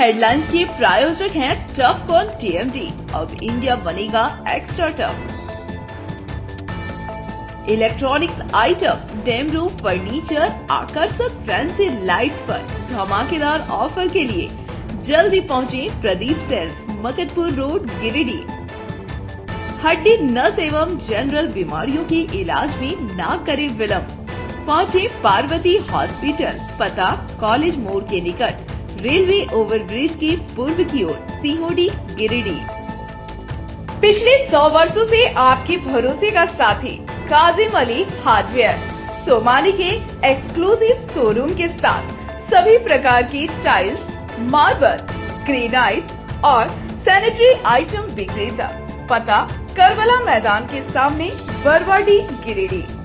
Headlines के प्रायोजक हैं टफकॉन TMT। अब इंडिया बनेगा extra tough. Electronics item, dam roof furniture, आकर्षक फैंसी लाइट्स पर धमाकेदार ऑफर के लिए जल्दी पहुंचे प्रदीप सेल्स, मकतपुर रोड, गिरिडीह। हड्डी, नस एवं जनरल बीमारियों के इलाज में ना करे विलंब। पहुंचे पार्वती हॉस्पिटल, पता कॉलेज मोड़ के निकट, रेलवे ओवरब्रिज के पूर्व की ओर, सीहोडी, गिरिडीह। पिछले 100 वर्षों से आपके भरोसे का साथी काजिम अली हार्डवेयर, सोमानी के एक्सक्लूसिव शोरूम के साथ सभी प्रकार की टाइल्स, मार्बल, ग्रेनाइट और सैनिटरी आइटम विक्रेता। पता करबला मैदान के सामने, बरवाडी, गिरिडीह।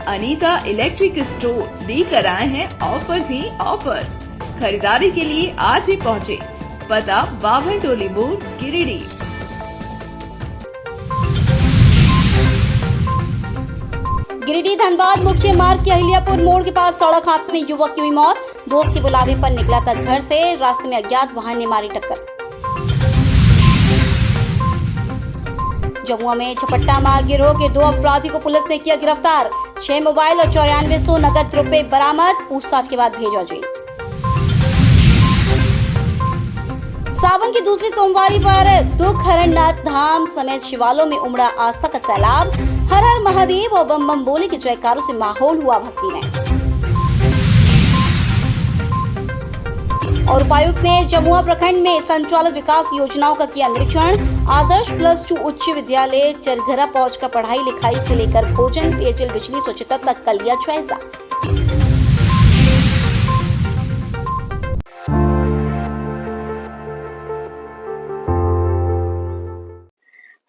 अनीता इलेक्ट्रिक स्टोर लेकर आए हैं ऑफर ही ऑफर। खरीदारी के लिए आज ही पहुंचे। पता बाभन टोली मोड़, गिरिडीह। गिरिडीह धनबाद मुख्य मार्ग के अहिल्यापुर मोड़ के पास सड़क हादसे में युवक की हुई मौत। दोस्त के बुलावे पर निकला था घर से, रास्ते में अज्ञात वाहन ने मारी टक्कर। जमुआ में झपट्टा मार गिरोह के 2 अपराधियों को पुलिस ने किया गिरफ्तार। 6 मोबाइल और 9400 नकद रुपए बरामद, पूछताछ के बाद भेजा जेल। सावन की दूसरी सोमवारी पर दुखहरणनाथ धाम समेत शिवालयों में उमड़ा आस्था का सैलाब। हर हर महादेव और बम बम बोले के जयकारों से माहौल हुआ भक्तिमय। और उपायुक्त ने जमुआ प्रखंड में संचालित विकास योजनाओं का किया निरीक्षण। आदर्श +2 उच्च विद्यालय चरघरा पहुंचकर पढ़ाई लिखाई से लेकर भोजन, पेयजल, बिजली, स्वच्छता तक का लिया जायजा।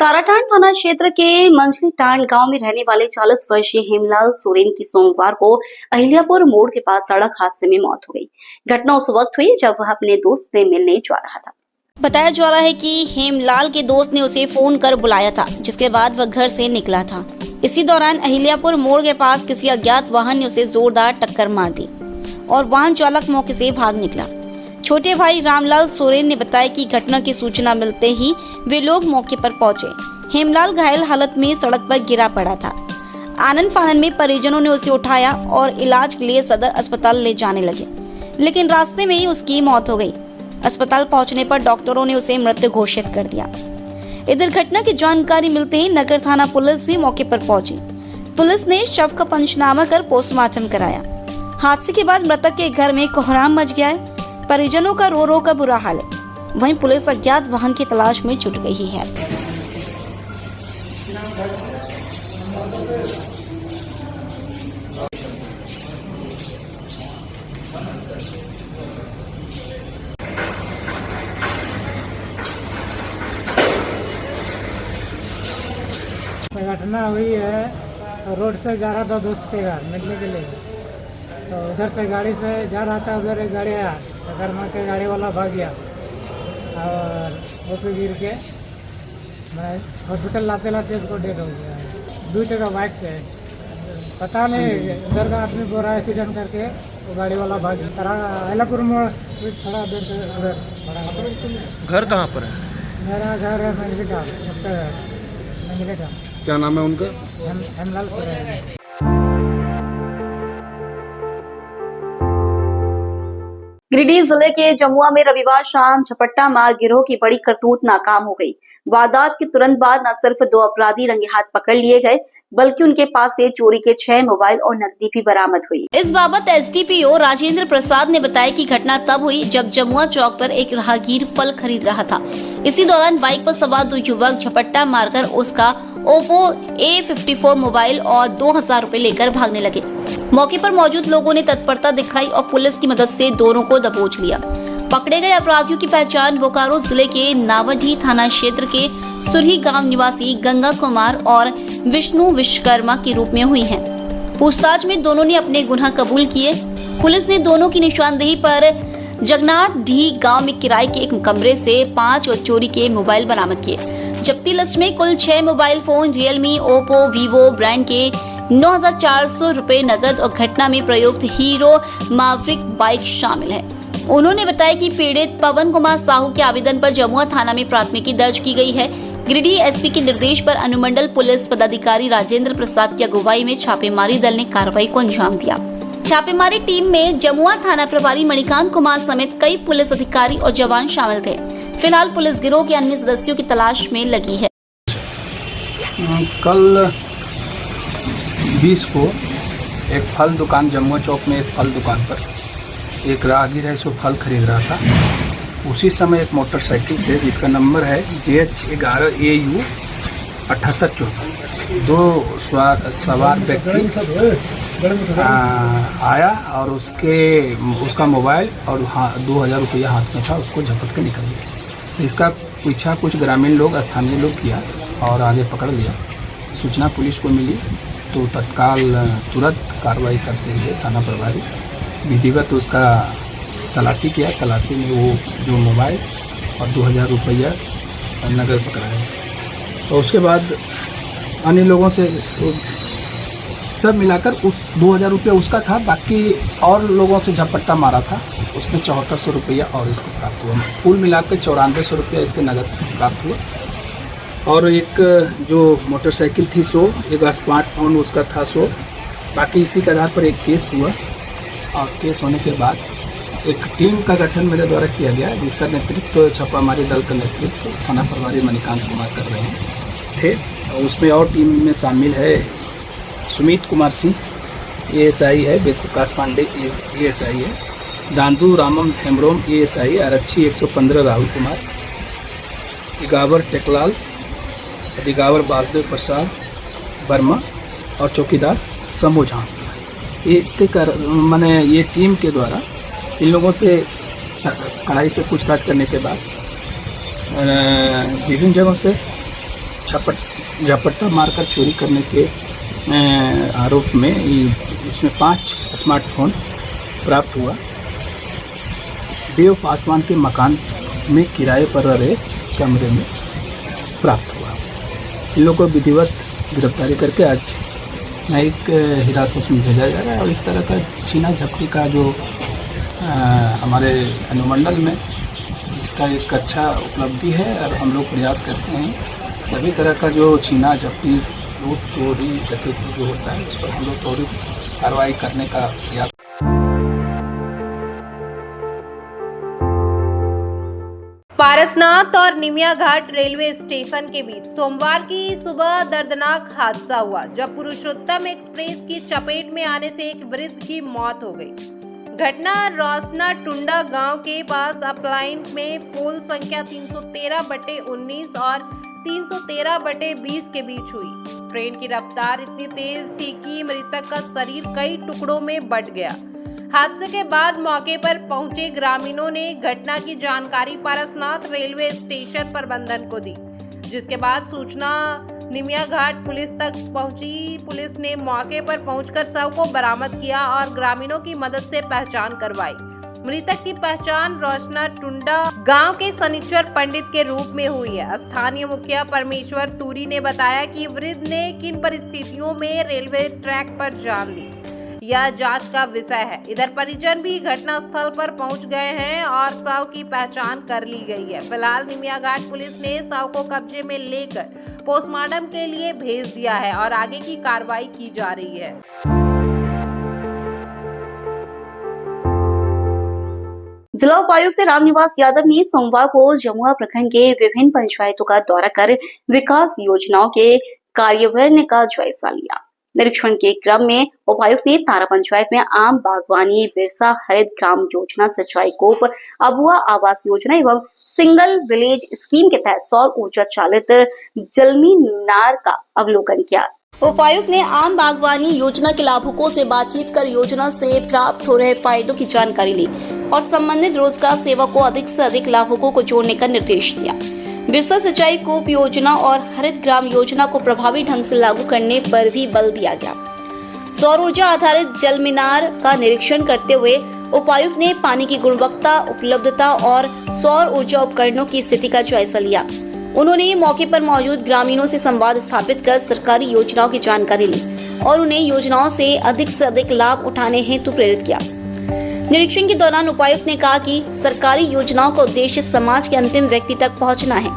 ताराटांड थाना क्षेत्र के मंझली टांड गांव में रहने वाले 40 वर्षीय हेमलाल सोरेन की सोमवार को अहिल्यापुर मोड़ के पास सड़क हादसे में मौत हो गई। घटना उस वक्त हुई जब वह अपने दोस्त से मिलने जा रहा था। बताया जा रहा है कि हेमलाल के दोस्त ने उसे फोन कर बुलाया था, जिसके बाद वह घर से निकला था। इसी दौरान अहिल्यापुर मोड़ के पास किसी अज्ञात वाहन ने उसे जोरदार टक्कर मार दी और वाहन चालक मौके से भाग निकला। छोटे भाई रामलाल सोरेन ने बताया कि घटना की सूचना मिलते ही वे लोग मौके पर पहुंचे। हेमलाल घायल हालत में सड़क पर गिरा पड़ा था। आनन फानन में परिजनों ने उसे उठाया और इलाज के लिए सदर अस्पताल ले जाने लगे, लेकिन रास्ते में ही उसकी मौत हो गई। अस्पताल पहुंचने पर डॉक्टरों ने उसे मृत घोषित कर दिया। इधर घटना की जानकारी मिलते ही नगर थाना पुलिस भी मौके पर पहुंची। पुलिस ने शव का पंचनामा कर पोस्टमार्टम कराया। हादसे के बाद मृतक के घर में कोहराम मच गया है। परिजनों का रो रो का बुरा हाल है। वहीं पुलिस अज्ञात वाहन की तलाश में जुट गई है। घटना हुई है, रोड से जा रहा था दोस्त के घर मिलने के लिए, तो उधर से गाड़ी से जा रहा था, उधर एक गाड़ी आया, टक्कर मार के गाड़ी वाला भाग गया और वो पे गिर के मैं हॉस्पिटल लाते लाते उसको डेथ हो गया। 2 जगह बाइक से, पता नहीं उधर का आदमी बोल रहा है एक्सीडेंट करके वो गाड़ी वाला भाग गया। अहिल्यापुर मोड़ थोड़ा देर उधर। घर कहाँ पर है? मेरा घर है मंझली, उसका मंझली। क्या नाम है उनका? हेमलाल सोरेन। गिरिडीह जिले के जमुआ में रविवार शाम झपट्टा मार गिरोह की बड़ी करतूत नाकाम हो गई। वारदात के तुरंत बाद न सिर्फ 2 अपराधी रंगे हाथ पकड़ लिए गए, बल्कि उनके पास से चोरी के 6 मोबाइल और नकदी भी बरामद हुई। इस बाबत एसडीपीओ राजेंद्र प्रसाद ने बताया कि घटना तब हुई जब जमुआ चौक पर एक राहगीर फल खरीद रहा था। इसी दौरान बाइक पर सवार 2 युवक झपट्टा मारकर उसका ओप्पो A54 मोबाइल और 2000 रुपए लेकर भागने लगे। मौके पर मौजूद लोगों ने तत्परता दिखाई और पुलिस की मदद से दोनों को दबोच लिया। पकड़े गए अपराधियों की पहचान बोकारो जिले के नावडी थाना क्षेत्र के सुरही गांव निवासी गंगा कुमार और विष्णु विश्वकर्मा के रूप में हुई है। पूछताछ में दोनों ने अपने गुनाह कबूल किए। पुलिस ने दोनों की निशानदेही पर जगन्नाथ डी गांव में किराए के एक कमरे से 5 और चोरी के मोबाइल बरामद किए। जब्ती लिस्ट में कुल 6 mobile phone Realme, Oppo, Vivo brand के 9400 रुपए नकद और घटना में प्रयुक्त हीरो मैवरिक बाइक शामिल है। उन्होंने बताया कि पीड़ित पवन कुमार साहू के आवेदन पर जमुआ थाना में प्राथमिकी दर्ज की गई है। गिरिडीह एसपी के निर्देश पर अनुमंडल पुलिस पदाधिकारी राजेंद्र प्रसाद की अगुवाई में छापेमारी दल ने कार्रवाई को अंजाम दिया। छापेमारी टीम में जमुआ थाना प्रभारी मणिकांत कुमार समेत कई पुलिस अधिकारी और जवान शामिल थे। फिलहाल पुलिस गिरोह के अन्य सदस्यों की तलाश में लगी है। कल 20 को एक फल दुकान जमुआ चौक में एक फल दुकान पर एक राहगीर है, सो फल खरीद रहा था। उसी समय एक मोटरसाइकिल से, जिसका नंबर है JH11AU 7824, दो सवार व्यक्ति आया और उसका मोबाइल और 2000 रुपया हाथ में था, उसको झपट के निकल गया। इसका पीछा कुछ ग्रामीण लोग, स्थानीय लोग किया और आगे पकड़ लिया। सूचना पुलिस को मिली तो तत्काल तुरंत कार्रवाई करते हुए थाना प्रभारी विधिवत उसका तलाशी किया। तलाशी में वो जो मोबाइल और 2000 रुपया नगद पकड़ाया। तो उसके बाद अन्य लोगों से तो सब मिलाकर 2000 रुपया उसका था, बाकी और लोगों से झपट्टा मारा था, उसमें 7400 रुपया और इसको प्राप्त हुआ। कुल मिलाकर 9400 रुपया इसके नगद प्राप्त हुआ। और एक जो मोटरसाइकिल थी 100, एक स्मार्टफोन उसका था 100। बाकी इसी के आधार पर एक केस हुआ और केस होने के बाद एक टीम का गठन मेरे द्वारा किया गया, जिसका नेतृत्व छापामारी दल का नेतृत्व थाना प्रभारी मणिकांत कुमार कर रहे थे। और उसमें और टीम में शामिल है सुमित कुमार सिंह ASI है, वेद प्रकाश पांडे ASI है, दांदू रामम हेम्ब्रोम ASI, आरक्षी 115 राहुल कुमार, दिगावर टेकलाल, दिगावर वासुदेव प्रसाद वर्मा और चौकीदार समूह झांस। ये टीम के द्वारा इन लोगों से कड़ाई से पूछताछ करने के बाद विभिन्न जगहों से झपट्टा मारकर चोरी करने के आरोप में इसमें 5 स्मार्टफोन प्राप्त हुआ। देव पासवान के मकान में किराए पर रहे कमरे में प्राप्त हुआ। इन लोगों को विधिवत गिरफ्तारी करके आज न्यायिक हिरासत में भेजा जा रहा है। और इस तरह का छीना झपटी का जो हमारे अनुमंडल में इसका एक अच्छा उपलब्धि है और हम लोग प्रयास करते हैं सभी तरह का जो छीना झपटी, लूट, चोरी, डकैती जो होता है उस पर हम लोग त्वरित कार्रवाई करने का प्रयास। पारसनाथ और निमिया घाट रेलवे स्टेशन के बीच सोमवार की सुबह दर्दनाक हादसा हुआ, जब पुरुषोत्तम एक्सप्रेस की चपेट में आने से एक वृद्ध की मौत हो गई। घटना रोसना टुंडा गांव के पास अपलाइन में पोल संख्या 313/19 और 313/20 के बीच हुई। ट्रेन की रफ्तार इतनी तेज थी कि मृतक का शरीर कई टुकड़ों में बंट गया। हादसे के बाद मौके पर पहुंचे ग्रामीणों ने घटना की जानकारी पारसनाथ रेलवे स्टेशन प्रबंधन को दी, जिसके बाद सूचना निमिया घाट पुलिस तक पहुंची। पुलिस ने मौके पर पहुंचकर शव को बरामद किया और ग्रामीणों की मदद से पहचान करवाई। मृतक की पहचान रोशना टुंडा गांव के शनिश्चर पंडित के रूप में हुई है। स्थानीय मुखिया परमेश्वर तूरी ने बताया कि वृद्ध ने किन परिस्थितियों में रेलवे ट्रैक पर जान ली, यह जांच का विषय है। इधर परिजन भी घटना स्थल पर पहुंच गए हैं और शव की पहचान कर ली गई है। फिलहाल निमिया घाट पुलिस ने शव को कब्जे में लेकर पोस्टमार्टम के लिए भेज दिया है और आगे की कार्रवाई की जा रही है। जिला उपायुक्त रामनिवास यादव ने सोमवार को जमुआ प्रखंड के विभिन्न पंचायतों का दौरा कर विकास योजनाओं के कार्यान्वयन का जायजा लिया। निरीक्षण के क्रम में उपायुक्त ने तारा पंचायत में आम बागवानी, बिरसा हरित ग्राम योजना, सिंचाई कूप, अबुआ आवास योजना एवं सिंगल विलेज स्कीम के तहत सौर ऊर्जा चालित जलमीनार का अवलोकन किया। उपायुक्त ने आम बागवानी योजना के लाभुकों से बातचीत कर योजना से प्राप्त हो रहे फायदों की जानकारी ली और संबंधित रोजगार सेवा को अधिक से अधिक लाभुकों को जोड़ने का निर्देश दिया। बिरसा सिंचाई कूप योजना और हरित ग्राम योजना को प्रभावी ढंग से लागू करने पर भी बल दिया गया। सौर ऊर्जा आधारित जल मीनार का निरीक्षण करते हुए उपायुक्त ने पानी की गुणवत्ता, उपलब्धता और सौर ऊर्जा उपकरणों की स्थिति का जायजा लिया। उन्होंने मौके पर मौजूद ग्रामीणों से संवाद स्थापित कर सरकारी योजनाओं की जानकारी ली और उन्हें योजनाओं से अधिक लाभ उठाने हेतु प्रेरित किया। निरीक्षण के दौरान उपायुक्त ने कहा कि सरकारी योजनाओं का उद्देश्य समाज के अंतिम व्यक्ति तक पहुंचना है।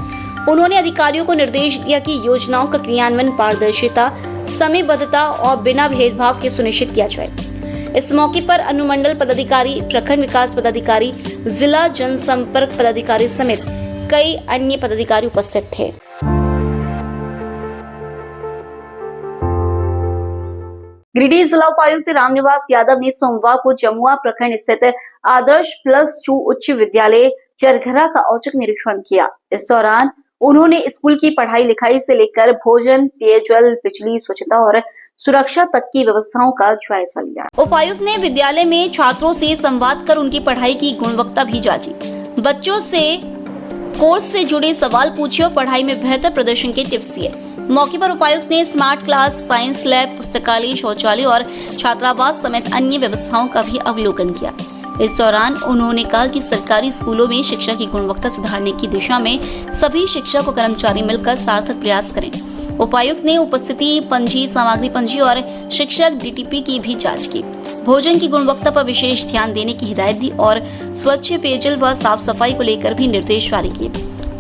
उन्होंने अधिकारियों को निर्देश दिया कि योजनाओं का क्रियान्वयन पारदर्शिता, समयबद्धता और बिना भेदभाव के सुनिश्चित किया जाए। इस मौके पर अनुमंडल पदाधिकारी, प्रखंड विकास पदाधिकारी, जिला जनसंपर्क पदाधिकारी समेत कई अन्य पदाधिकारी उपस्थित थे। गिरिडीह जिला उपायुक्त रामनिवास यादव ने सोमवार को जमुआ प्रखंड स्थित आदर्श +2 उच्च विद्यालय चरघरा का औचक निरीक्षण किया। इस दौरान उन्होंने स्कूल की पढ़ाई लिखाई से लेकर भोजन, पेयजल, बिजली, स्वच्छता और सुरक्षा तक की व्यवस्थाओं का जायजा लिया। उपायुक्त ने विद्यालय में छात्रों से संवाद कर उनकी पढ़ाई की गुणवत्ता भी जांची। बच्चों से कोर्स से जुड़े सवाल पूछे और पढ़ाई में बेहतर प्रदर्शन के टिप्स दिए। मौके पर उपायुक्त ने स्मार्ट क्लास, साइंस लैब, पुस्तकालय, शौचालय और छात्रावास समेत अन्य व्यवस्थाओं का भी अवलोकन किया। इस दौरान उन्होंने कहा कि सरकारी स्कूलों में शिक्षा की गुणवत्ता सुधारने की दिशा में सभी शिक्षक और कर्मचारी मिलकर सार्थक प्रयास करें। उपायुक्त ने उपस्थिति पंजी, सामग्री पंजी और शिक्षक डीटीपी की भी जांच की। भोजन की गुणवत्ता पर विशेष ध्यान देने की हिदायत दी और स्वच्छ पेयजल व साफ सफाई को लेकर भी निर्देश जारी किए।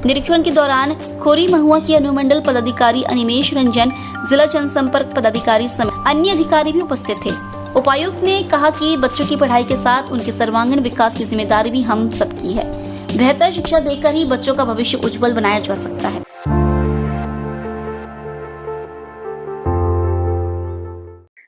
निरीक्षण के दौरान खोरी महुआ के अनुमंडल पदाधिकारी अनिमेश रंजन, जिला जनसंपर्क पदाधिकारी समेत अन्य अधिकारी भी उपस्थित थे। उपायुक्त ने कहा कि बच्चों की पढ़ाई के साथ उनके सर्वांगीण विकास की जिम्मेदारी भी हम सबकी है। बेहतर शिक्षा देकर ही बच्चों का भविष्य उज्जवल बनाया जा सकता है।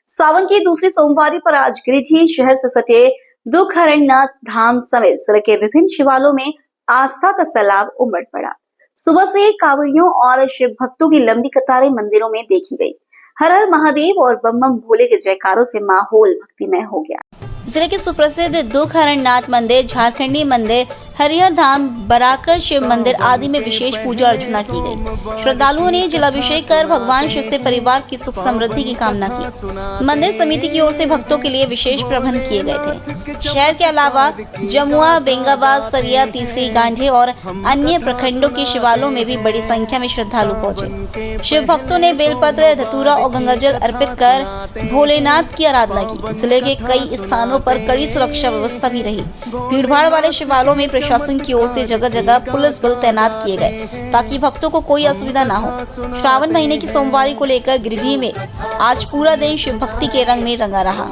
सावन की दूसरी सोमवारी पर आज गिरिडीह शहर से सटे दुखहरणनाथ धाम समेत जिले के विभिन्न शिवालयों में आस्था का सैलाब उमड़ पड़ा। सुबह से कांवड़ियों और शिव भक्तों की लंबी कतारें मंदिरों में देखी गई। हर हर महादेव और बम बम भोले के जयकारों से माहौल भक्तिमय हो गया। जिले के सुप्रसिद्ध दुखहरणनाथ मंदिर, झारखंडी मंदिर, हरिहर धाम, बराकर शिव मंदिर आदि में विशेष पूजा अर्चना की गई। श्रद्धालुओं ने जलाभिषेक कर भगवान शिव से परिवार की सुख समृद्धि की कामना की। मंदिर समिति की ओर से भक्तों के लिए विशेष प्रबंध किए गए थे। शहर के अलावा जमुआ, बेंगाबाद, सरिया, तीसरी, गांधी और अन्य प्रखंडों के शिवालयों में भी बड़ी संख्या में श्रद्धालु पहुंचे। शिव भक्तों ने बेलपत्र, धतूरा और गंगाजल अर्पित कर भोलेनाथ की आराधना की। जिले के कई स्थानों पर कड़ी सुरक्षा व्यवस्था भी रही। भीड़भाड़ वाले शिवालयों में प्रशासन की ओर से जगह जगह पुलिस बल तैनात किए गए ताकि भक्तों को कोई असुविधा न हो। श्रावण महीने की सोमवारी को लेकर गिरिडीह में आज पूरा दिन शिव भक्ति के रंग में रंगा रहा।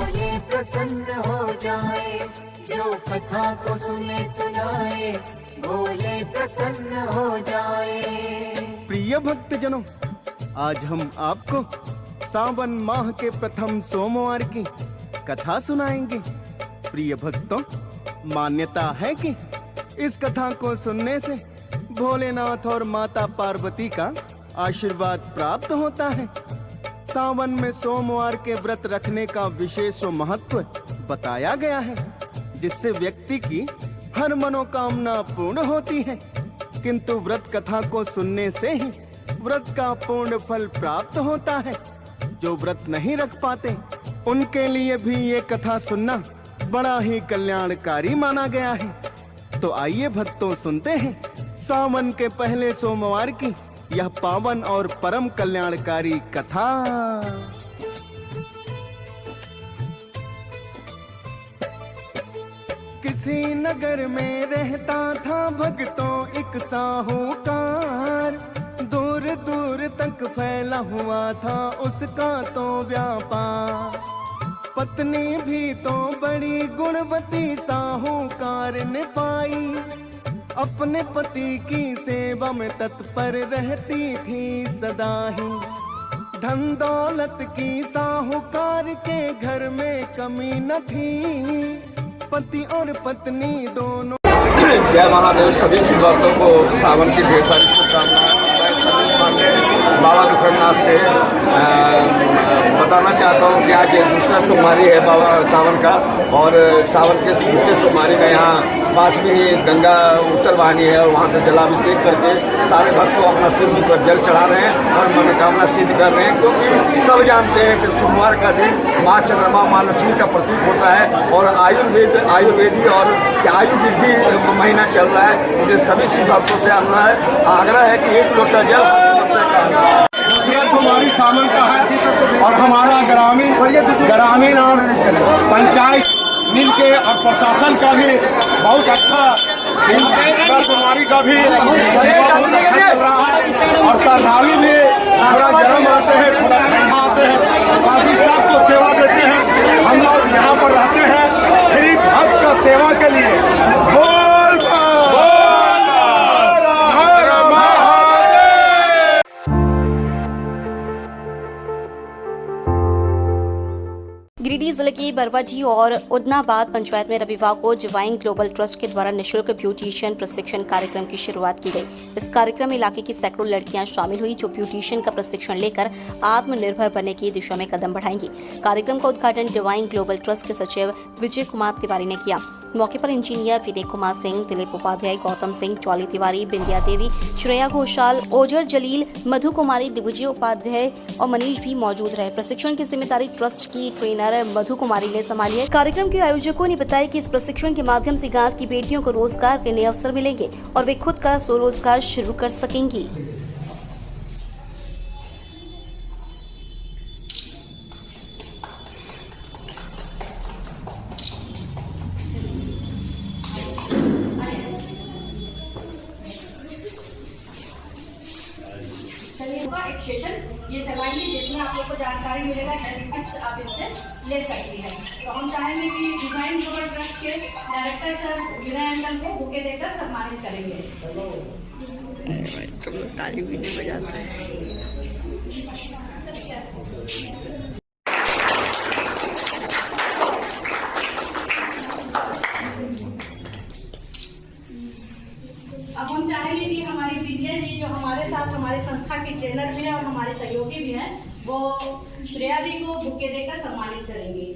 प्रिय भक्तजनों, आज हम आपको सावन माह के प्रथम सोमवार की कथा सुनाएंगे। प्रिय भक्तों, मान्यता है कि इस कथा को सुनने से भोलेनाथ और माता पार्वती का आशीर्वाद प्राप्त होता है। सावन में सोमवार के व्रत रखने का विशेष महत्व बताया गया है, जिससे व्यक्ति की हर मनोकामना पूर्ण होती है। किंतु व्रत कथा को सुनने से ही व्रत का पूर्ण फल प्राप्त होता है। जो व्रत नहीं रख पाते उनके लिए भी ये कथा सुनना बड़ा ही कल्याणकारी माना गया है। तो आइए भक्तों, सुनते हैं सावन के पहले सोमवार की यह पावन और परम कल्याणकारी कथा। किसी नगर में रहता था भक्तों एक साहूकार। दूर दूर तक फैला हुआ था उसका तो व्यापार। पत्नी भी तो बड़ी गुणवती साहूकार ने पाई। अपने पति की सेवा में तत्पर रहती थी सदा ही। धन दौलत की साहूकार के घर में कमी न थी। पति और पत्नी दोनों। जय महादेव। सभी शिव भक्तों को सावन की ढेर सारी शुभकामनाएं। बाबा दुखहरनाथ से बताना चाहता हूँ कि आज दूसरा सोमवारी है बाबा सावन का, और सावन के दूसरे सोमवारी में यहाँ पास में ही गंगा उत्तरवाहिनी है और वहाँ से जलाभिषेक करके सारे भक्तों अपना शिव जी पर जल चढ़ा रहे हैं और मनोकामना सिद्ध कर रहे हैं। क्योंकि सब जानते हैं कि सोमवार का दिन माँ चंद्रमा, माँ लक्ष्मी का प्रतीक होता है और आयुर्वेदी और आयु वृद्धि महीना चल रहा है। मुझे सभी शिव भक्तों से आग्रह है कि एक लोटा जल दूसरा सोमवारी सावन का है और हमारा ग्रामीण और पंचायत मिलके और प्रशासन का भी बहुत अच्छा, कुमारी का भी बहुत अच्छा चल रहा है और श्रद्धालु भी पूरा गर्म आते हैं, पूरा ठंडा आते हैं, बाकी सबको सेवा देते हैं। हम लोग यहाँ पर रहते हैं गरीब भक्त का सेवा के लिए। बोल गिरिडीह जिले की बरवाजी और उदनाबाद पंचायत में रविवार को डिवाइन ग्लोबल ट्रस्ट के द्वारा निःशुल्क ब्यूटिशियन प्रशिक्षण कार्यक्रम की शुरुआत की गई। इस कार्यक्रम में इलाके की सैकड़ों लड़कियां शामिल हुई जो ब्यूटिशियन का प्रशिक्षण लेकर आत्मनिर्भर बनने की दिशा में कदम बढ़ाएंगी। कार्यक्रम का उद्घाटन डिवाइन ग्लोबल ट्रस्ट के सचिव विजय कुमार तिवारी ने किया। मौके पर इंजीनियर विनय कुमार सिंह, दिलीप उपाध्याय, गौतम सिंह, चौली तिवारी, बिंदिया देवी, श्रेया घोषाल, ओजर जलील, मधु कुमारी, दिग्विजय उपाध्याय और मनीष भी मौजूद रहे। प्रशिक्षण की जिम्मेदारी ट्रस्ट की ट्रेनर मधु कुमारी ने संभाली है। कार्यक्रम के आयोजकों ने बताया कि इस प्रशिक्षण के माध्यम से गांव की बेटियों को रोजगार के नए अवसर मिलेंगे और वे खुद का स्वरोजगार शुरू कर सकेंगी। एक सेशन ये चलाएंगे जिसमें आप लोग को जानकारी मिलेगा, हेल्थ टिप्स आप इनसे ले सकती हैं। तो हम चाहेंगे कि डिवाइन ग्लोबल ट्रस्ट के डायरेक्टर सर विनय अंकल को बुके देकर सम्मानित करेंगे। ताली भी नहीं बजाते हैं। अब हम चाहेंगे कि हमारी विद्या जी जो हमारे साथ हमारे संस्था की ट्रेनर भी हैं और हमारे सहयोगी भी हैं, वो श्रेया जी को बुके देकर सम्मानित करेंगे।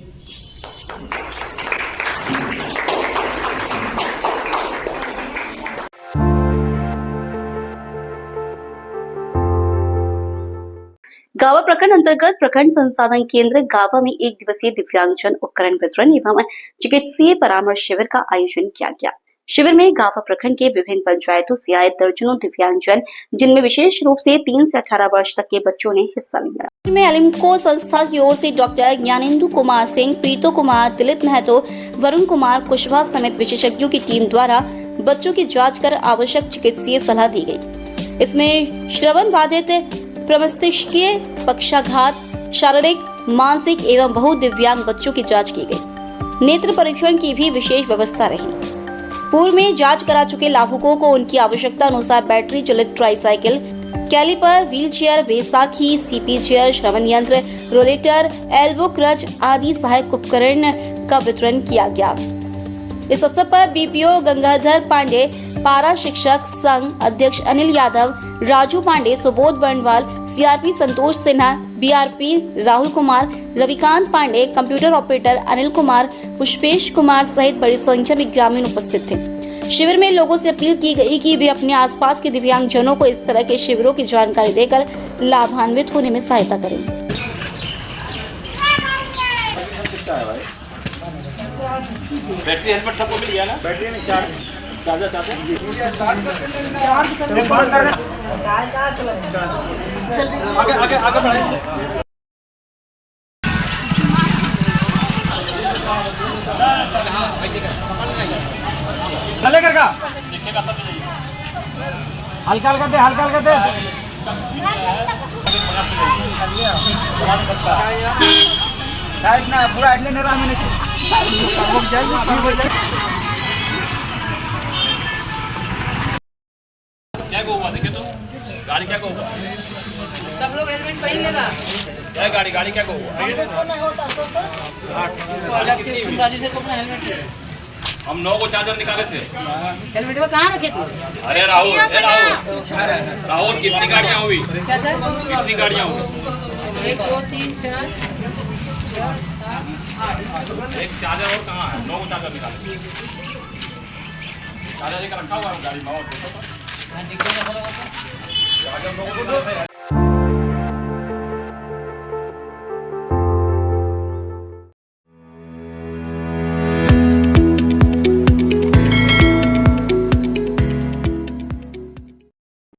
गावा प्रखंड अंतर्गत प्रखंड संसाधन केंद्र गावा में एक दिवसीय दिव्यांगजन उपकरण वितरण एवं चिकित्सीय परामर्श शिविर का आयोजन किया गया। शिविर में गावा प्रखंड के विभिन्न पंचायतों से आए दर्जनों दिव्यांगजन, जिनमें विशेष रूप से 3 से 18 वर्ष तक के बच्चों ने हिस्सा लिया। में एलिम्को संस्था की ओर से डॉक्टर ज्ञानेंदु कुमार सिंह, प्रीतो कुमार, दिलीप महतो, वरुण कुमार कुशवाहा समेत विशेषज्ञों की टीम द्वारा बच्चों की जाँच कर आवश्यक चिकित्सीय सलाह दी गयी। इसमें श्रवण बाधित, प्रमस्तिष्कीय पक्षाघात, शारीरिक, मानसिक एवं बहुदिव्यांग बच्चों की जांच की गई। नेत्र परीक्षण की भी विशेष व्यवस्था रही। पूर्व में जांच करा चुके लाभुकों को उनकी आवश्यकता अनुसार बैटरी चलित ट्राईसाइकिल, कैलिपर, व्हीलचेयर, बैसाखी, सीपी चेयर, श्रवण यंत्र, रोलेटर, एल्बो क्रच आदि सहायक उपकरण का वितरण किया गया। इस अवसर पर बीपीओ गंगाधर पांडे, पारा शिक्षक संघ अध्यक्ष Anil Yadav, Raju Pandey, Subodh Barnwal, CRP Santosh Sinha, BRP Rahul Kumar, Ravikant Pandey, computer operator Anil Kumar, Pushpesh Kumar सहित बड़ी संख्या में ग्रामीण उपस्थित थे। शिविर में लोगों से अपील की गई कि वे अपने आसपास के दिव्यांगजनों को इस तरह के शिविरों की जानकारी देकर लाभान्वित होने में सहायता करें। बैटरी हेलमेट सबको मिल गया ना? बैटरी में चार्जर आगे बढ़े। लेकर का हल्का दे शायद ना पूरा एडले नहीं रहा मैंने क्या को हुआ देखे तो गाड़ी क्या को हुआ? सब लोग हेलमेट पहन लेगा। क्या गाड़ी क्या को हुआ? हम 9 को चार्जर निकाले थे। हेलमेट वो कहाँ रखे थे? अरे राहुल कितनी गाड़ियाँ हुई? कितनी गाड़ियाँ हुई? 1 2 3 4 एक चार्जर और कहाँ है? 9 को चार्जर निकाले। चार्जर लेकर रखा हुआ है गाड़ी में।